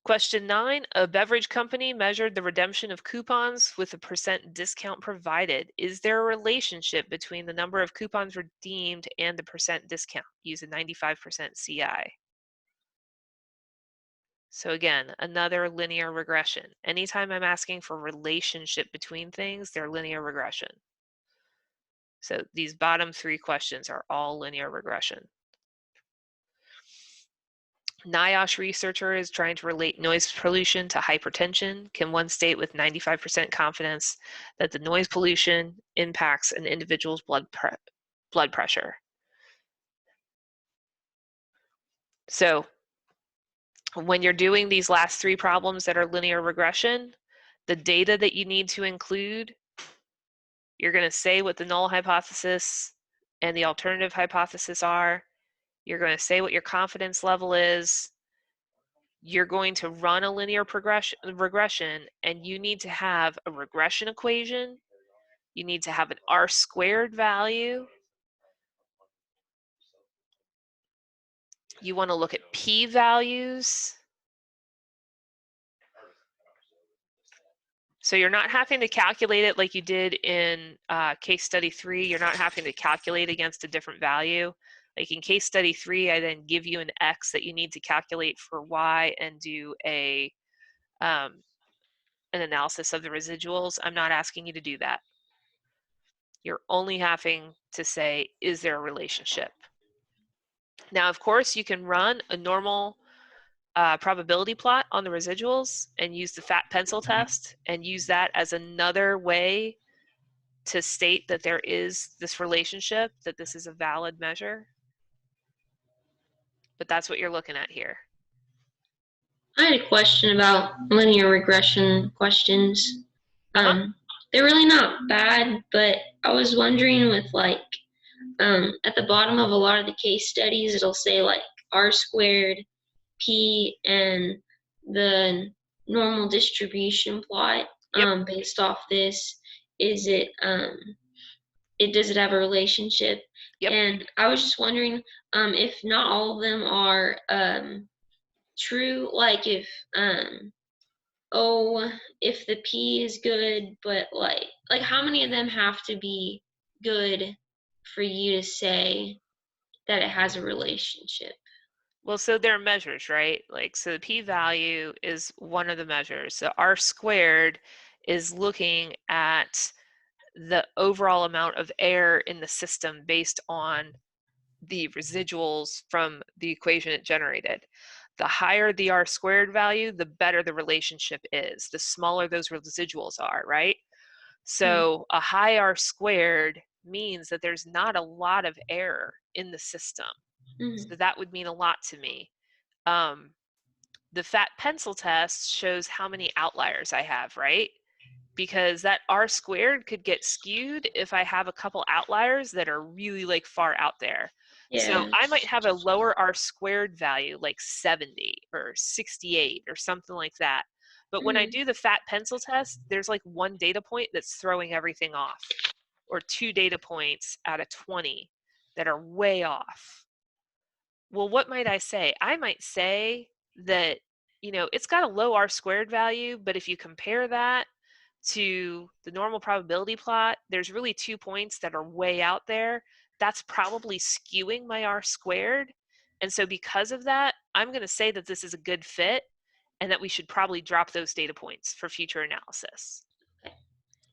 Question 9, a beverage company measured the redemption of coupons with a % discount provided. Is there a relationship between the number of coupons redeemed and the % discount? Use a 95% CI. So again, another linear regression. Anytime I'm asking for relationship between things, they're linear regression. So these bottom 3 questions are all linear regression. NIOSH researcher is trying to relate noise pollution to hypertension. Can one state with 95% confidence that the noise pollution impacts an individual's blood pressure? So when you're doing these last 3 problems that are linear regression, the data that you need to include, you're going to say what the null hypothesis and the alternative hypothesis are. You're going to say what your confidence level is. You're going to run a linear regression, and you need to have a regression equation. You need to have an R-squared value. You want to look at p-values. So you're not having to calculate it like you did in case study 3. You're not having to calculate against a different value. Like in case study 3, I then give you an X that you need to calculate for Y and do an analysis of the residuals. I'm not asking you to do that. You're only having to say, is there a relationship? Now, of course, you can run a normal probability plot on the residuals and use the fat pencil test and use that as another way to state that there is this relationship, that this is a valid measure. But that's what you're looking at here. I had a question about linear regression questions. They're really not bad, but I was wondering with like, at the bottom of a lot of the case studies, it'll say like R-squared, P, and the normal distribution plot based off this. Is it, does it have a relationship? Yep. And I was just wondering if not all of them are true, like if oh, if the P is good, but like how many of them have to be good for you to say that it has a relationship? Well, so there are measures, right? Like, so the p-value is one of the measures. So R squared is looking at the overall amount of air in the system based on the residuals from the equation it generated. The higher the R squared value, the better the relationship is. The smaller those residuals are, right? So a high R squared means that there's not a lot of air in the system. Mm-hmm. So that would mean a lot to me. The fat pencil test shows how many outliers I have, right? Because that R squared could get skewed if I have a couple outliers that are really like far out there. So Yeah. I might have a lower R squared value, like 70 or 68 or something like that. But when I Mhm. do the fat pencil test, there's like one data point that's throwing everything off, or two data points out of 20 that are way off. Well, what might I say? I might say that, it's got a low R squared value, but if you compare that to the normal probability plot, there's really 2 points that are way out there. That's probably skewing my R squared. And so because of that, I'm going to say that this is a good fit and that we should probably drop those data points for future analysis. Okay.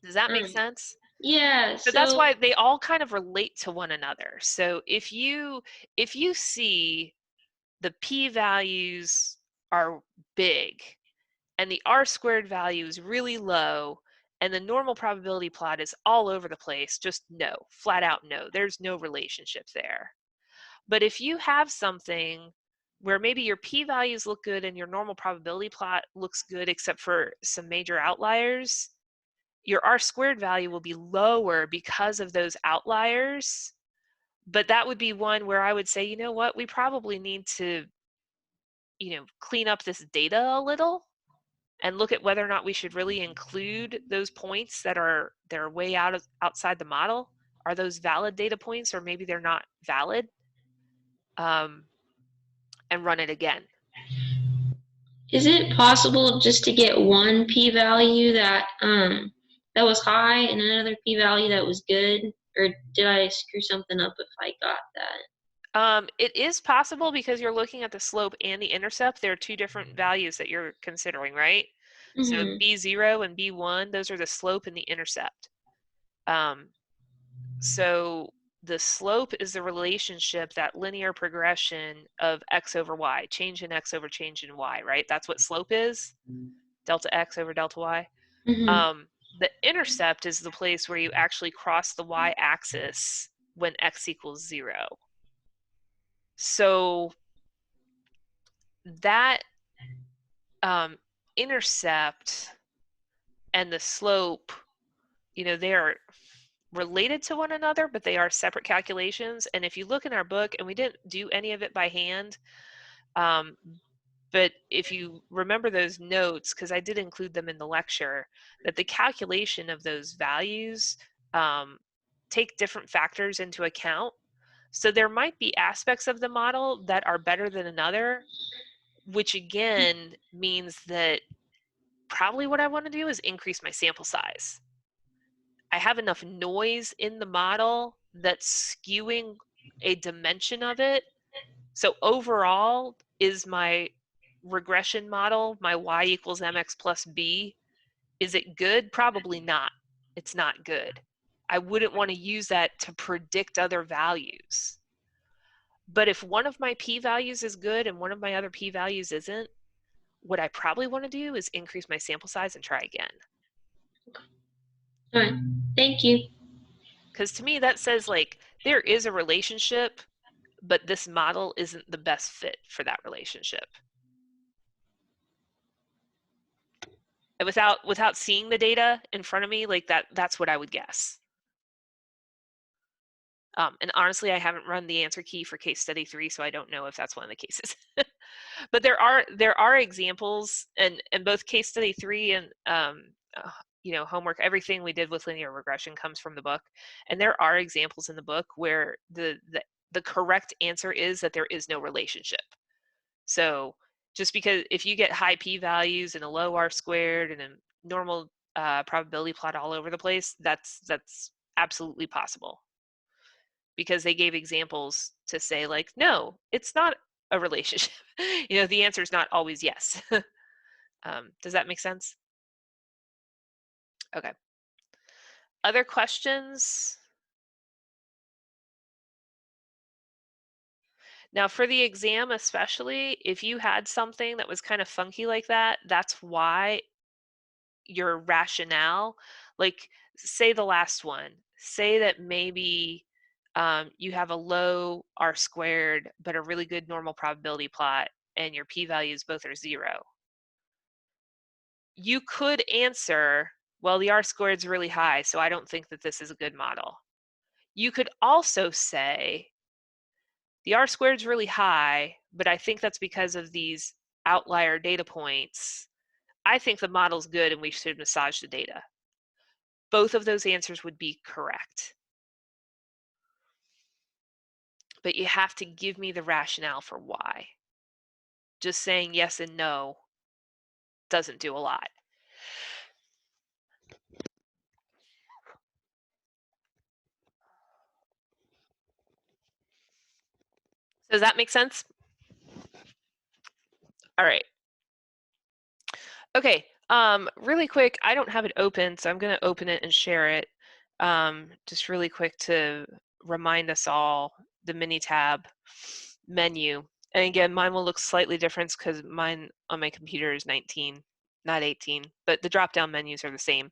Does that make sense? Yeah. So that's So why they all kind of relate to one another. So if you see the p-values are big and the R squared value is really low and the normal probability plot is all over the place, just no, flat out no, there's no relationship there. But if you have something where maybe your p-values look good and your normal probability plot looks good except for some major outliers, your R squared value will be lower because of those outliers. But that would be one where I would say, you know what, we probably need to, clean up this data a little and look at whether or not we should really include those points they're way outside the model. Are those valid data points, or maybe they're not valid? And run it again. is it possible just to get one p-value that was high and another p-value that was good? Or did I screw something up if I got that? It is possible because you're looking at the slope and the intercept. There are two different values that you're considering, right? So Mm-hmm. B0 and B1, those are the slope and the intercept. So the slope is the relationship, that linear progression of x over y, change in x over change in y, right? That's what slope is, delta x over delta y. Mm-hmm. The intercept is the place where you actually cross the y-axis when x equals 0. So that intercept and the slope, they are related to one another, but they are separate calculations. And if you look in our book, and we didn't do any of it by hand, but if you remember those notes, because I did include them in the lecture, that the calculation of those values take different factors into account. So there might be aspects of the model that are better than another, which again means that probably what I want to do is increase my sample size. I have enough noise in the model that's skewing a dimension of it. So overall, is my regression model, my y equals mx plus b, is it good? Probably not. It's not good. I wouldn't want to use that to predict other values. But if one of my p-values is good and one of my other p-values isn't, what I probably want to do is increase my sample size and try again. All right. Thank you. Because to me, that says like there is a relationship, but this model isn't the best fit for that relationship. And without seeing the data in front of me, like that's what I would guess. And honestly, I haven't run the answer key for case study 3, so I don't know if that's one of the cases. But there are examples, and both case study 3 and homework, everything we did with linear regression comes from the book, and there are examples in the book where the correct answer is that there is no relationship. So Just because if you get high p-values and a low r-squared and a normal probability plot all over the place, that's absolutely possible. Because they gave examples to say like, no, it's not a relationship. The answer is not always yes. Does that make sense? Okay. Other questions? Now for the exam especially, if you had something that was kind of funky like that, that's why your rationale, like say the last one, say that maybe you have a low r-squared but a really good normal probability plot and your p-values both are 0. You could answer, well, the r-squared is really high, so I don't think that this is a good model. You could also say, the r-squared is really high, but I think that's because of these outlier data points. I think the model's good and we should massage the data. Both of those answers would be correct. But you have to give me the rationale for why. Just saying yes and no doesn't do a lot. Does that make sense? All right. Okay, really quick, I don't have it open, so I'm going to open it and share it. Just really quick to remind us all the Minitab menu. And again, mine will look slightly different because mine on my computer is 19, not 18, but the drop-down menus are the same.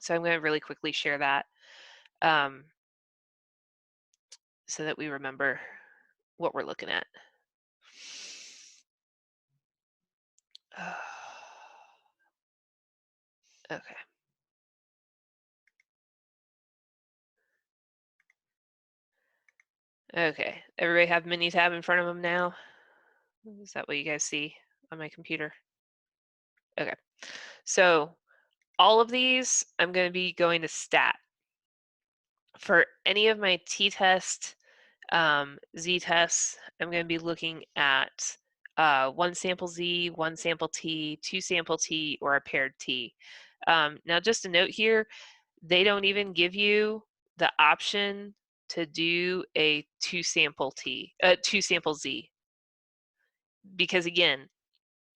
So I'm going to really quickly share that so that we remember what we're looking at. Okay. Okay, everybody have Minitab in front of them now? Is that what you guys see on my computer? Okay, so all of these, I'm going to be going to stat. For any of my t-test, z-tests, I'm going to be looking at one sample z, one sample t, two sample t, or a paired t. Now just a note here, they don't even give you the option to do a two sample z. Because again,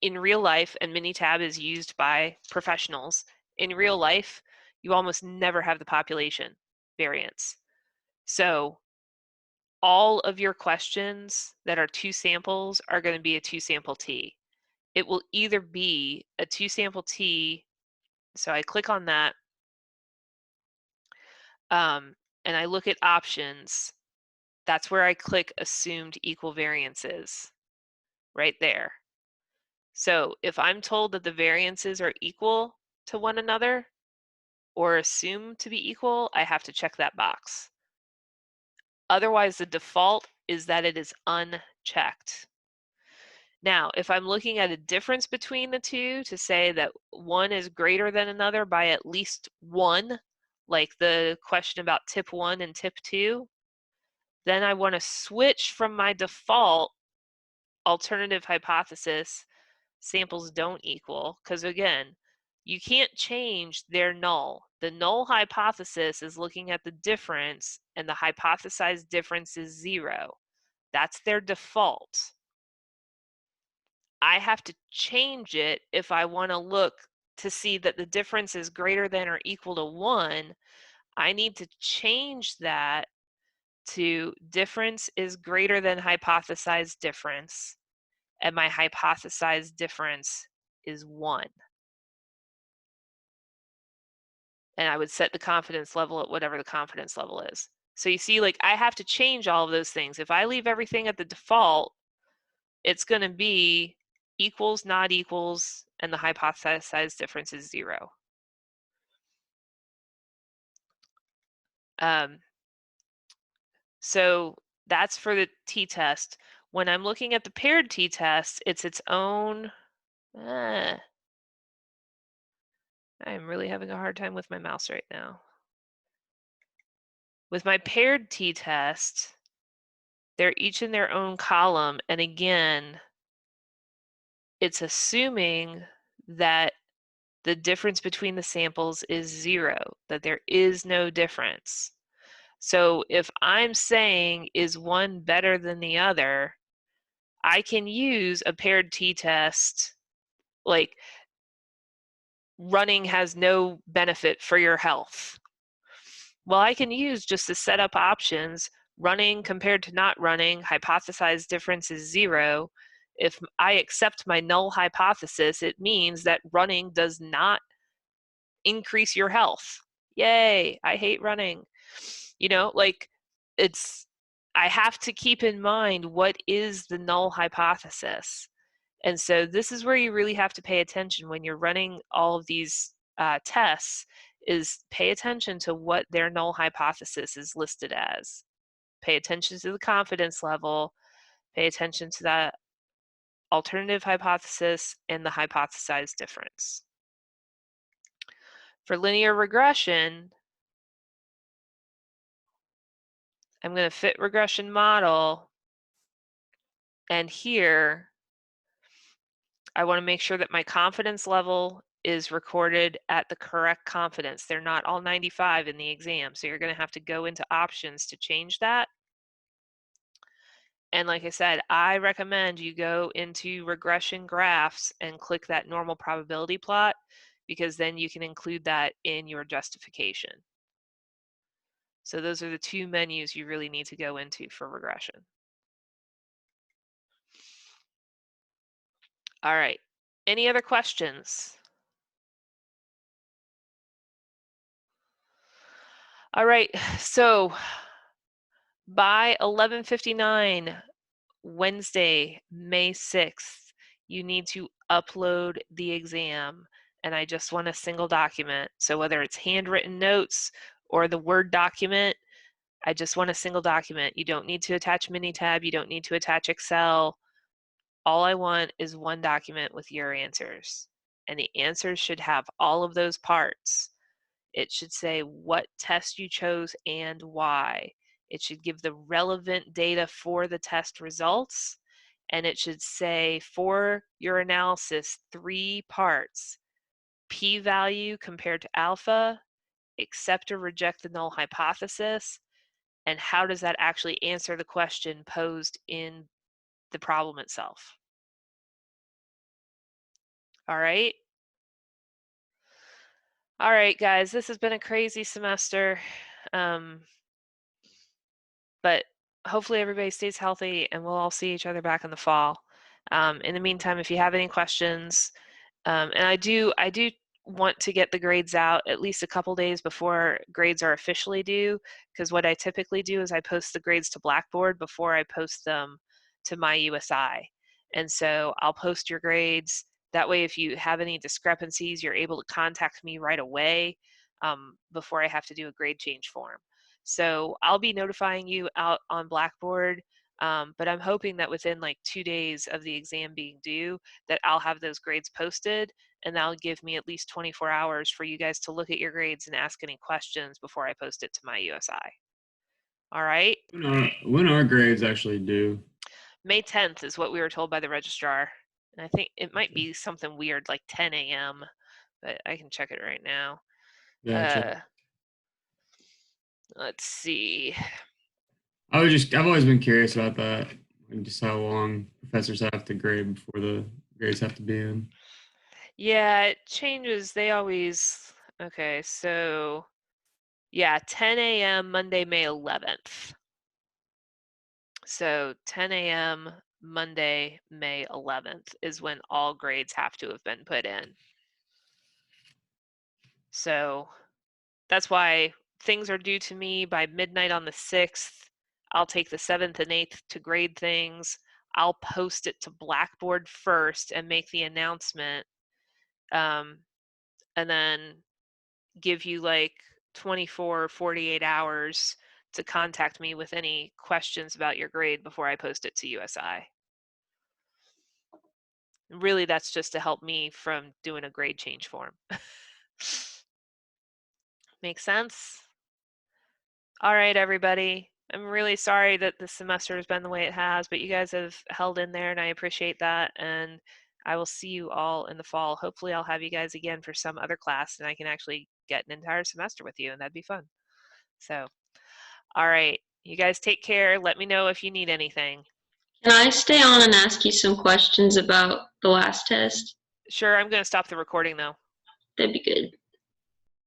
in real life, and Minitab is used by professionals, in real life, you almost never have the population variance. So all of your questions that are two samples are going to be a two sample t. It will either be a two sample t, so I click on that, and I look at options. That's where I click assumed equal variances, right there. So if I'm told that the variances are equal to one another or assumed to be equal, I have to check that box. Otherwise, the default is that it is unchecked. Now, if I'm looking at a difference between the two to say that one is greater than another by at least 1, like the question about tip 1 and tip 2, then I want to switch from my default alternative hypothesis, samples don't equal, because again, you can't change their null. The null hypothesis is looking at the difference, and the hypothesized difference is 0. That's their default. I have to change it if I want to look to see that the difference is greater than or equal to 1. I need to change that to difference is greater than hypothesized difference, and my hypothesized difference is 1. And I would set the confidence level at whatever the confidence level is. So you see, like, I have to change all of those things. If I leave everything at the default, it's going to be equals, not equals, and the hypothesized difference is 0. So that's for the t-test. When I'm looking at the paired t-test, it's its own. I'm really having a hard time with my mouse right now. With my paired t-test, they're each in their own column, and again, it's assuming that the difference between the samples is 0, that there is no difference. So if I'm saying, is one better than the other, I can use a paired t-test, like running has no benefit for your health. Well, I can use just the setup options, running compared to not running, hypothesized difference is 0. If I accept my null hypothesis, it means that running does not increase your health. Yay, I hate running. You know, like I have to keep in mind what is the null hypothesis. And so this is where you really have to pay attention when you're running all of these tests, is pay attention to what their null hypothesis is listed as. Pay attention to the confidence level, pay attention to that alternative hypothesis and the hypothesized difference. For linear regression, I'm going to fit regression model, and here I want to make sure that my confidence level is recorded at the correct confidence. They're not all 95 in the exam, so you're going to have to go into options to change that. And like I said, I recommend you go into regression graphs and click that normal probability plot, because then you can include that in your justification. So those are the two menus you really need to go into for regression. All right, any other questions? All right, so by 11:59 Wednesday, May 6th, you need to upload the exam, and I just want a single document. So whether it's handwritten notes or the Word document, I just want a single document. You don't need to attach Minitab, you don't need to attach Excel. All I want is one document with your answers. And the answers should have all of those parts. It should say what test you chose and why. It should give the relevant data for the test results. And it should say for your analysis, 3 parts: p-value compared to alpha, accept or reject the null hypothesis, and how does that actually answer the question posed in the problem itself. All right. All right, guys, this has been a crazy semester. But hopefully everybody stays healthy and we'll all see each other back in the fall. In the meantime, if you have any questions, and I do want to get the grades out at least a couple days before grades are officially due, because what I typically do is I post the grades to Blackboard before I post them to my USI. And so I'll post your grades. That way, if you have any discrepancies, you're able to contact me right away before I have to do a grade change form. So I'll be notifying you out on Blackboard, but I'm hoping that within like 2 days of the exam being due, that I'll have those grades posted, and that'll give me at least 24 hours for you guys to look at your grades and ask any questions before I post it to my USI. All right? When are grades actually due? May 10th is what we were told by the registrar. And I think it might be something weird like 10 a.m., but I can check it right now. Yeah, Let's see. I've always been curious about that, and just how long professors have to grade before the grades have to be in. Yeah, it changes. They always, okay, so yeah, 10 a.m. Monday, May 11th. So 10 a.m. Monday, May 11th is when all grades have to have been put in. So that's why things are due to me by midnight on the 6th. I'll take the 7th and 8th to grade things. I'll post it to Blackboard first and make the announcement. And then give you like 24, 48 hours to contact me with any questions about your grade before I post it to USI. Really, that's just to help me from doing a grade change form. Make sense? All right, everybody. I'm really sorry that the semester has been the way it has, but you guys have held in there and I appreciate that. And I will see you all in the fall. Hopefully I'll have you guys again for some other class and I can actually get an entire semester with you, and that'd be fun. So, all right, you guys take care. Let me know if you need anything. Can I stay on and ask you some questions about the last test? Sure, I'm going to stop the recording though. That'd be good.